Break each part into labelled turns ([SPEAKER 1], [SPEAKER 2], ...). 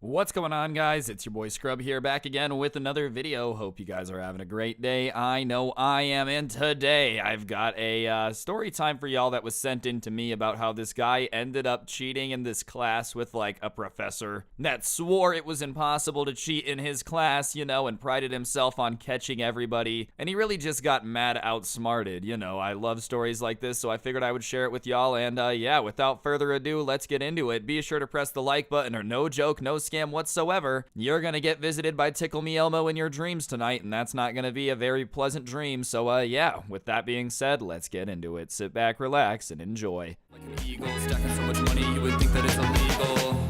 [SPEAKER 1] What's going on, guys? It's your boy Scrub here, back again with another video. Hope you guys are having a great day. I know I am, and today I've got a story time for y'all that was sent in to me about how this guy ended up cheating in this class with, like, a professor that swore it was impossible to cheat in his class, you know, and prided himself on catching everybody, and he really just got mad outsmarted. You know, I love stories like this, so I figured I would share it with y'all, and yeah, without further ado, let's get into it. Be sure to press the like button, or no joke, no scam whatsoever, you're gonna get visited by Tickle Me Elmo in your dreams tonight, and that's not gonna be a very pleasant dream. So yeah, with that being said, let's get into it. Sit back, relax, and enjoy. Like an eagle stacking so much money, you would think that it's illegal.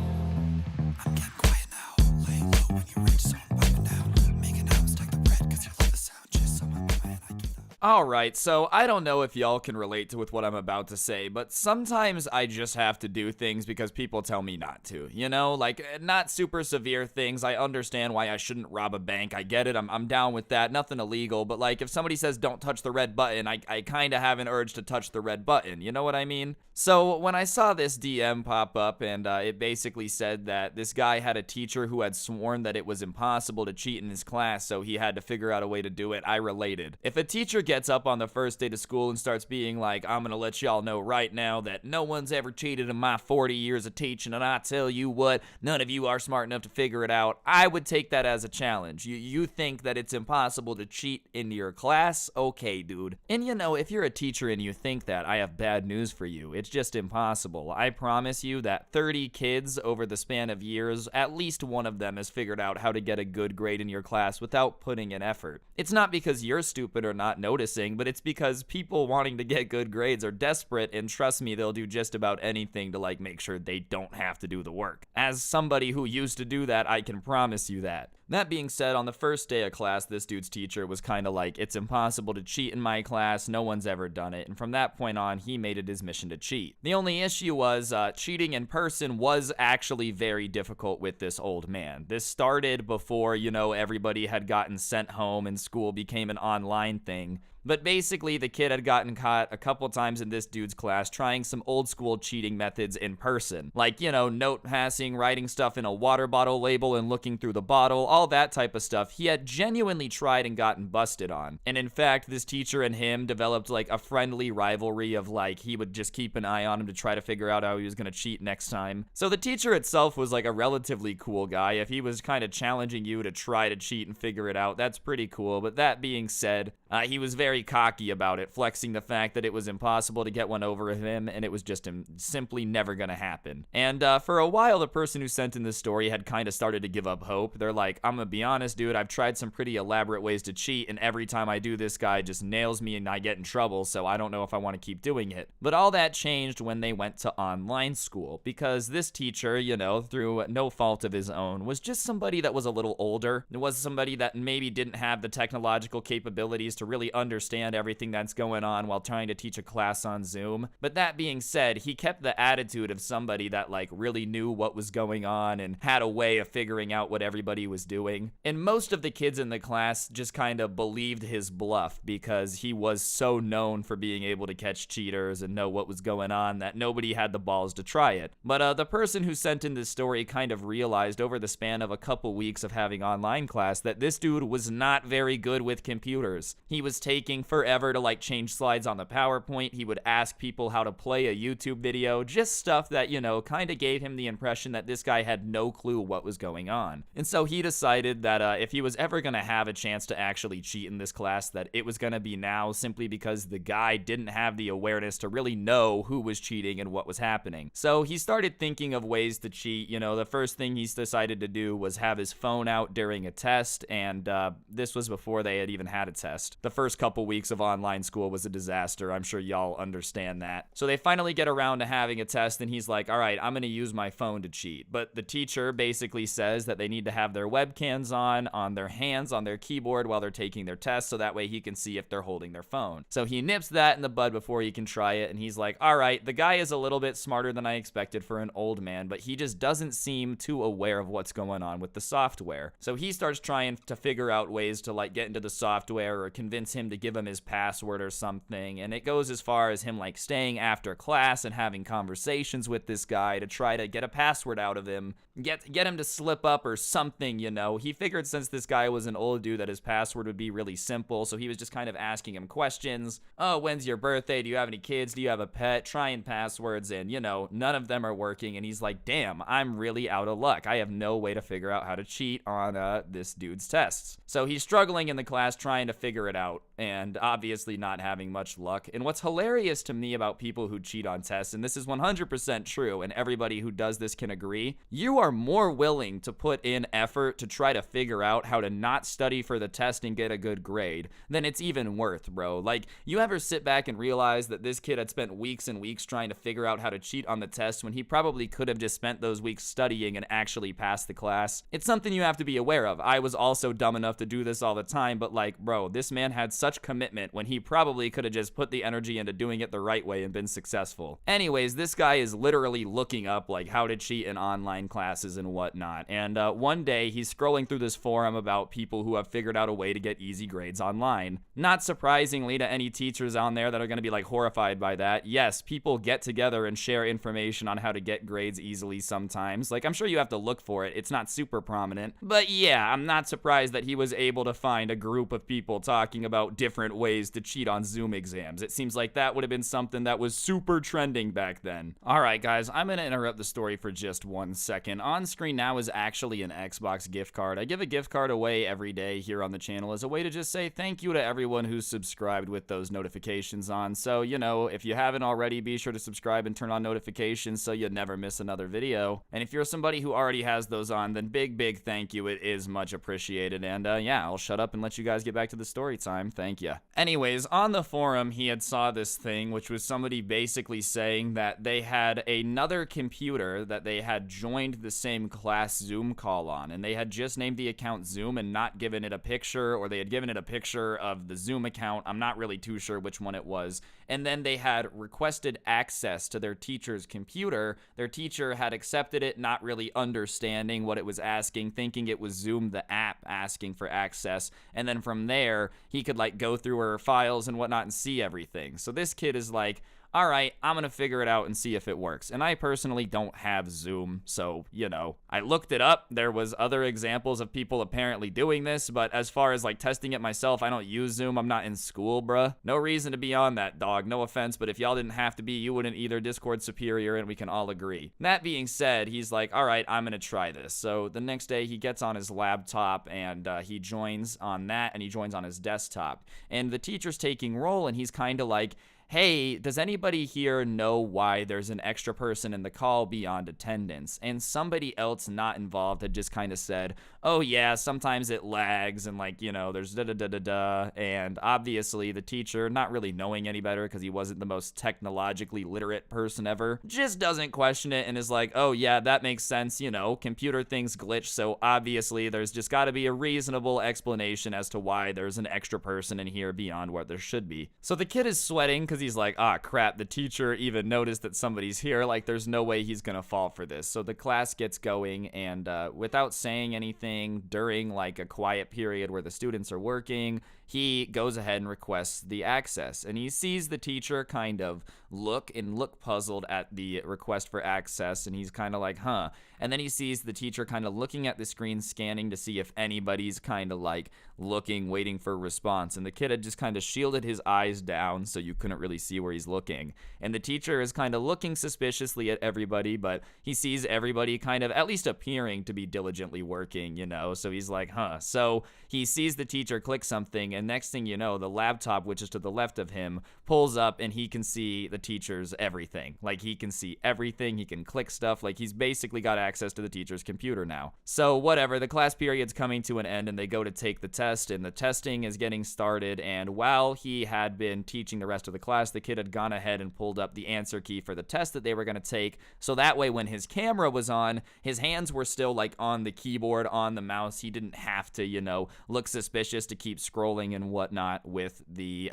[SPEAKER 1] I'm getting quiet now. Lay low when you're rich, so I'm vibing now. Making out, stack the bread, cause you love the sound. Just so I'm quiet, I give up. Alright, so I don't know if y'all can relate to with what I'm about to say, but sometimes I just have to do things because people tell me not to, you know? Like, not super severe things. I understand why I shouldn't rob a bank. I get it. I'm down with that. Nothing illegal, but like, if somebody says don't touch the red button, I kind of have an urge to touch the red button, you know what I mean? So when I saw this DM pop up and it basically said that this guy had a teacher who had sworn that it was impossible to cheat in his class, so he had to figure out a way to do it, I related. If a teacher gets up on the first day to school and starts being like, I'm gonna let y'all know right now that no one's ever cheated in my 40 years of teaching, and I tell you what, none of you are smart enough to figure it out, I would take that as a challenge. You think that it's impossible to cheat in your class? Okay, dude. And you know, if you're a teacher and you think that, I have bad news for you. It's just impossible. I promise you that 30 kids over the span of years, at least one of them has figured out how to get a good grade in your class without putting in effort. It's not because you're stupid or not noticing, but it's because people wanting to get good grades are desperate, and trust me, they'll do just about anything to like make sure they don't have to do the work. As somebody who used to do that, I can promise you that. That being said, on the first day of class, this dude's teacher was kind of like, it's impossible to cheat in my class, no one's ever done it, and from that point on, he made it his mission to cheat. The only issue was, cheating in person was actually very difficult with this old man. This started before, you know, everybody had gotten sent home and school became an online thing. But basically, the kid had gotten caught a couple times in this dude's class trying some old school cheating methods in person. Like, you know, note passing, writing stuff in a water bottle label and looking through the bottle, all that type of stuff he had genuinely tried and gotten busted on. And in fact, this teacher and him developed like a friendly rivalry of like, he would just keep an eye on him to try to figure out how he was gonna cheat next time. So the teacher itself was like a relatively cool guy. If he was kind of challenging you to try to cheat and figure it out, that's pretty cool. But that being said, he was very cocky about it, flexing the fact that it was impossible to get one over him, and it was just simply never gonna happen. And for a while, the person who sent in this story had kind of started to give up hope. They're like, I'm gonna be honest, dude, I've tried some pretty elaborate ways to cheat, and every time I do, this guy just nails me and I get in trouble, so I don't know if I want to keep doing it. But all that changed when they went to online school, because this teacher, you know, through no fault of his own, was just somebody that was a little older. It was somebody that maybe didn't have the technological capabilities to really understand everything that's going on while trying to teach a class on Zoom. But that being said, he kept the attitude of somebody that like really knew what was going on and had a way of figuring out what everybody was doing. And most of the kids in the class just kind of believed his bluff because he was so known for being able to catch cheaters and know what was going on that nobody had the balls to try it. But the person who sent in this story kind of realized over the span of a couple weeks of having online class that this dude was not very good with computers. He was taking forever to like change slides on the PowerPoint. He would ask people how to play a YouTube video, just stuff that, you know, kind of gave him the impression that this guy had no clue what was going on. And so he decided that if he was ever going to have a chance to actually cheat in this class, that it was going to be now, simply because the guy didn't have the awareness to really know who was cheating and what was happening. So he started thinking of ways to cheat. You know, the first thing he's decided to do was have his phone out during a test, and this was before they had even had a test. The first couple weeks of online school was a disaster. I'm sure y'all understand that. So they finally get around to having a test, and he's like, all right, I'm gonna use my phone to cheat. But the teacher basically says that they need to have their webcams on their hands, on their keyboard while they're taking their test, so that way he can see if they're holding their phone. So he nips that in the bud before he can try it, and he's like, all right, the guy is a little bit smarter than I expected for an old man, but he just doesn't seem too aware of what's going on with the software. So he starts trying to figure out ways to like get into the software or convince him to give him his password or something, and it goes as far as him like staying after class and having conversations with this guy to try to get a password out of him, get him to slip up or something, you know. He figured since this guy was an old dude that his password would be really simple, so he was just kind of asking him questions. Oh, when's your birthday? Do you have any kids? Do you have a pet? Trying passwords, and you know, none of them are working, and he's like, damn, I'm really out of luck. I have no way to figure out how to cheat on this dude's tests. So he's struggling in the class trying to figure it out, and obviously not having much luck. And what's hilarious to me about people who cheat on tests, and this is 100% true, and everybody who does this can agree, you are more willing to put in effort to try to figure out how to not study for the test and get a good grade than it's even worth, bro. Like, you ever sit back and realize that this kid had spent weeks and weeks trying to figure out how to cheat on the test when he probably could have just spent those weeks studying and actually passed the class? It's something you have to be aware of. I was also dumb enough to do this all the time, but like, bro, this man had such commitment when he probably could have just put the energy into doing it the right way and been successful. Anyways, this guy is literally looking up like how to cheat in online classes and whatnot, and one day he's scrolling through this forum about people who have figured out a way to get easy grades online. Not surprisingly to any teachers on there that are going to be like horrified by that, yes, people get together and share information on how to get grades easily sometimes. Like, I'm sure you have to look for it. It's not super prominent. But yeah, I'm not surprised that he was able to find a group of people talking about different ways to cheat on Zoom exams. It seems like that would have been something that was super trending back then. Alright guys, I'm going to interrupt the story for just 1 second. On screen now is actually an Xbox gift card. I give a gift card away every day here on the channel as a way to just say thank you to everyone who's subscribed with those notifications on. So, you know, if you haven't already, be sure to subscribe and turn on notifications so you never miss another video. And if you're somebody who already has those on, then big thank you. It is much appreciated. And yeah, I'll shut up and let you guys get back to the story time. Thank you. Anyways, on the forum, he had saw this thing, which was somebody basically saying that they had another computer that they had joined the same class Zoom call on, and they had just named the account Zoom and not given it a picture, or they had given it a picture of the Zoom account. I'm not really too sure which one it was. And then they had requested access to their teacher's computer. Their teacher had accepted it, not really understanding what it was asking, thinking it was Zoom, the app, asking for access. And then from there, he could like go through her files and whatnot and see everything. So this kid is like, all right, I'm going to figure it out and see if it works. And I personally don't have Zoom, so, you know, I looked it up. There was other examples of people apparently doing this, but as far as like testing it myself, I don't use Zoom. I'm not in school, bruh. No reason to be on that, dog. No offense, but if y'all didn't have to be, you wouldn't either. Discord's superior, and we can all agree. That being said, he's like, all right, I'm going to try this. So the next day, he gets on his laptop, and he joins on that, and he joins on his desktop. And the teacher's taking roll, and he's kind of like, hey, does anybody here know why there's an extra person in the call beyond attendance? And somebody else not involved had just kind of said, oh yeah, sometimes it lags and like, you know, there's da-da-da-da-da. And obviously the teacher, not really knowing any better because he wasn't the most technologically literate person ever, just doesn't question it and is like, oh yeah, that makes sense, you know, computer things glitch, so obviously there's just got to be a reasonable explanation as to why there's an extra person in here beyond what there should be. So the kid is sweating because he's like, ah, crap, the teacher even noticed that somebody's here, like there's no way he's gonna fall for this. So the class gets going, and without saying anything during like a quiet period where the students are working, he goes ahead and requests the access, and he sees the teacher kind of look puzzled at the request for access, and he's kind of like, huh. And then he sees the teacher kind of looking at the screen, scanning to see if anybody's kind of like looking, waiting for a response. And the kid had just kind of shielded his eyes down so you couldn't really see where he's looking. And the teacher is kind of looking suspiciously at everybody, but he sees everybody kind of at least appearing to be diligently working, you know? So he's like, huh. So he sees the teacher click something, and next thing you know, the laptop, which is to the left of him, pulls up, and he can see the teacher's everything. Like, he can see everything. He can click stuff. Like, he's basically got access to the teacher's computer now. So whatever, the class period's coming to an end, and they go to take the test, and the testing is getting started. And while he had been teaching the rest of the class, the kid had gone ahead and pulled up the answer key for the test that they were going to take. So that way, when his camera was on, his hands were still like on the keyboard, on the mouse. He didn't have to, you know, look suspicious to keep scrolling scrolling and whatnot with the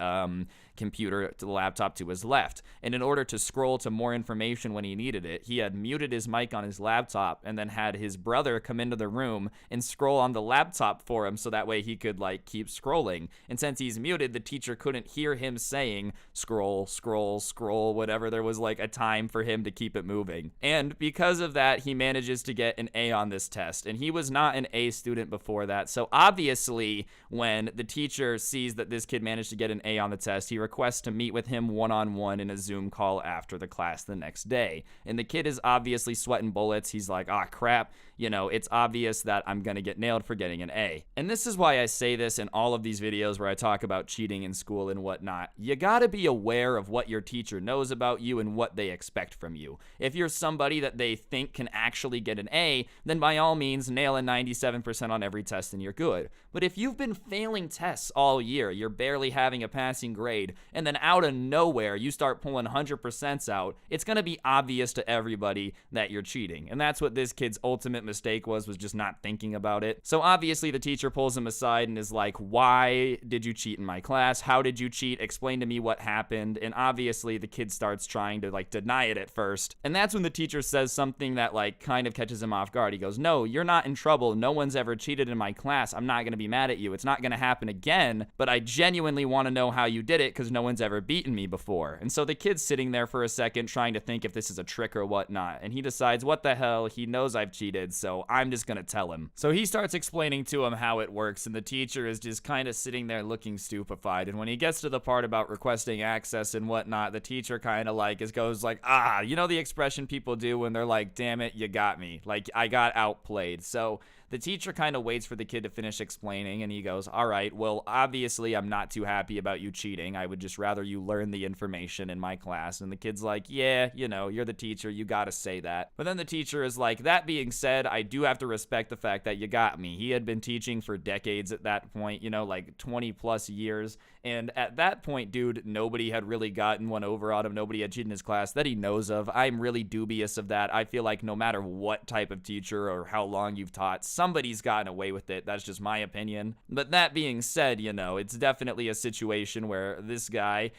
[SPEAKER 1] computer to the laptop to his left. And in order to scroll to more information when he needed it, he had muted his mic on his laptop and then had his brother come into the room and scroll on the laptop for him so that way he could like keep scrolling. And since he's muted, the teacher couldn't hear him saying scroll, scroll, scroll, whatever. There was like a time for him to keep it moving. And because of that, he manages to get an A on this test. And he was not an A student before that. So obviously, when the teacher sees that this kid managed to get an A on the test, he requests to meet with him one-on-one in a Zoom call after the class the next day. And the kid is obviously sweating bullets. He's like, ah, crap. You know, it's obvious that I'm going to get nailed for getting an A. And this is why I say this in all of these videos where I talk about cheating in school and whatnot. You got to be aware of what your teacher knows about you and what they expect from you. If you're somebody that they think can actually get an A, then by all means, nail a 97% on every test and you're good. But if you've been failing tests all year, you're barely having a passing grade, and then out of nowhere, you start pulling 100% out, it's going to be obvious to everybody that you're cheating. And that's what this kid's ultimate mistake was just not thinking about it. So obviously the teacher pulls him aside and is like, why did you cheat in my class? How did you cheat? Explain to me what happened. And obviously the kid starts trying to like deny it at first. And that's when the teacher says something that like kind of catches him off guard. He goes, no, you're not in trouble. No one's ever cheated in my class. I'm not going to be mad at you. It's not going to happen again, but I genuinely want to know how you did it because no one's ever beaten me before. And so the kid's sitting there for a second trying to think if this is a trick or whatnot. And he decides, what the hell? He knows I've cheated, so I'm just going to tell him. So he starts explaining to him how it works, and the teacher is just kind of sitting there looking stupefied. And when he gets to the part about requesting access and whatnot, the teacher kind of like goes like, you know the expression people do when they're like, damn it, you got me. Like, I got outplayed. So the teacher kind of waits for the kid to finish explaining, and he goes, all right, well, obviously I'm not too happy about you cheating. I would just rather you learn the information in my class. And the kid's like, yeah, you know, you're the teacher. You got to say that. But then the teacher is like, that being said, I do have to respect the fact that you got me. He had been teaching for decades at that point, you know, like 20 plus years. And at that point, dude, nobody had really gotten one over on him. Nobody had cheated in his class that he knows of. I'm really dubious of that. I feel like no matter what type of teacher or how long you've taught, somebody's gotten away with it. That's just my opinion. But that being said, you know, it's definitely a situation where this guy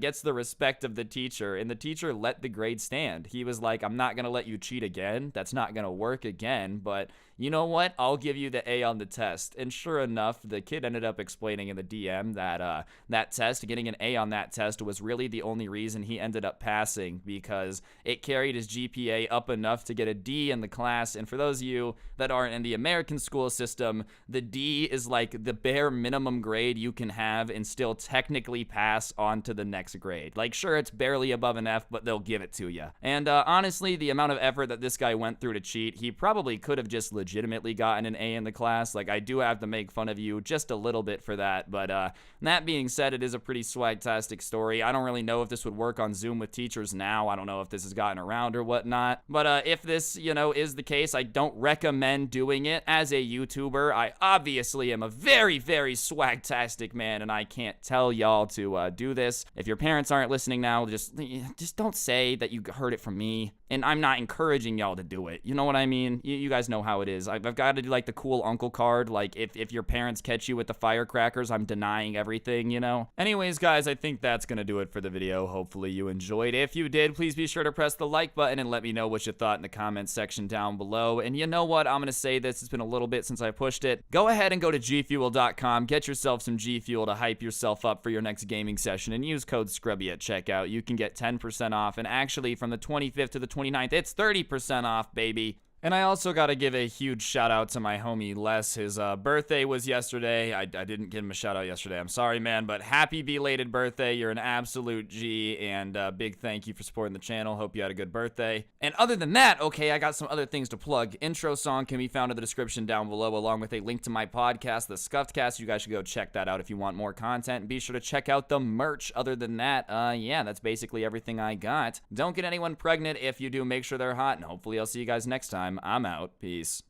[SPEAKER 1] gets the respect of the teacher, and the teacher let the grade stand. He was like, I'm not going to let you cheat again. That's not going to work again, but you know what? I'll give you the A on the test. And sure enough, the kid ended up explaining in the DM that that test, getting an A on that test, was really the only reason he ended up passing, because it carried his GPA up enough to get a D in the class. And for those of you that aren't in the American school system, the D is like the bare minimum grade you can have and still technically pass on to the next grade. Like, sure, it's barely above an F, but they'll give it to you. And honestly, the amount of effort that this guy went through to cheat, he probably could have just legitimately gotten an A in the class. Like, I do have to make fun of you just a little bit for that, but that being said, it is a pretty swagtastic story. I don't really know if this would work on Zoom with teachers now. I don't know if this has gotten around or whatnot, but if this, you know, is the case, I don't recommend doing it. As a YouTuber, I obviously am a very, very swagtastic man, and I can't tell y'all to do this. If your parents aren't listening now, just don't say that you heard it from me. And I'm not encouraging y'all to do it. You know what I mean? You guys know how it is. I've got to do like the cool uncle card. Like if your parents catch you with the firecrackers, I'm denying everything, you know? Anyways, guys, I think that's going to do it for the video. Hopefully you enjoyed. If you did, please be sure to press the like button and let me know what you thought in the comments section down below. And you know what? I'm going to say this. It's been a little bit since I pushed it. Go ahead and go to gfuel.com. Get yourself some G Fuel to hype yourself up for your next gaming session and use code SCRUBBY at checkout. You can get 10% off. And actually, from the 25th to the 29th, it's 30% off, baby. And I also got to give a huge shout out to my homie Les. His birthday was yesterday. I didn't give him a shout out yesterday. I'm sorry, man, but happy belated birthday. You're an absolute G, and big thank you for supporting the channel. Hope you had a good birthday. And other than that, okay, I got some other things to plug. Intro song can be found in the description down below, along with a link to my podcast, The Scuffed Cast. You guys should go check that out if you want more content. And be sure to check out the merch. Other than that, yeah, that's basically everything I got. Don't get anyone pregnant. If you do, make sure they're hot, and hopefully I'll see you guys next time. I'm out. Peace.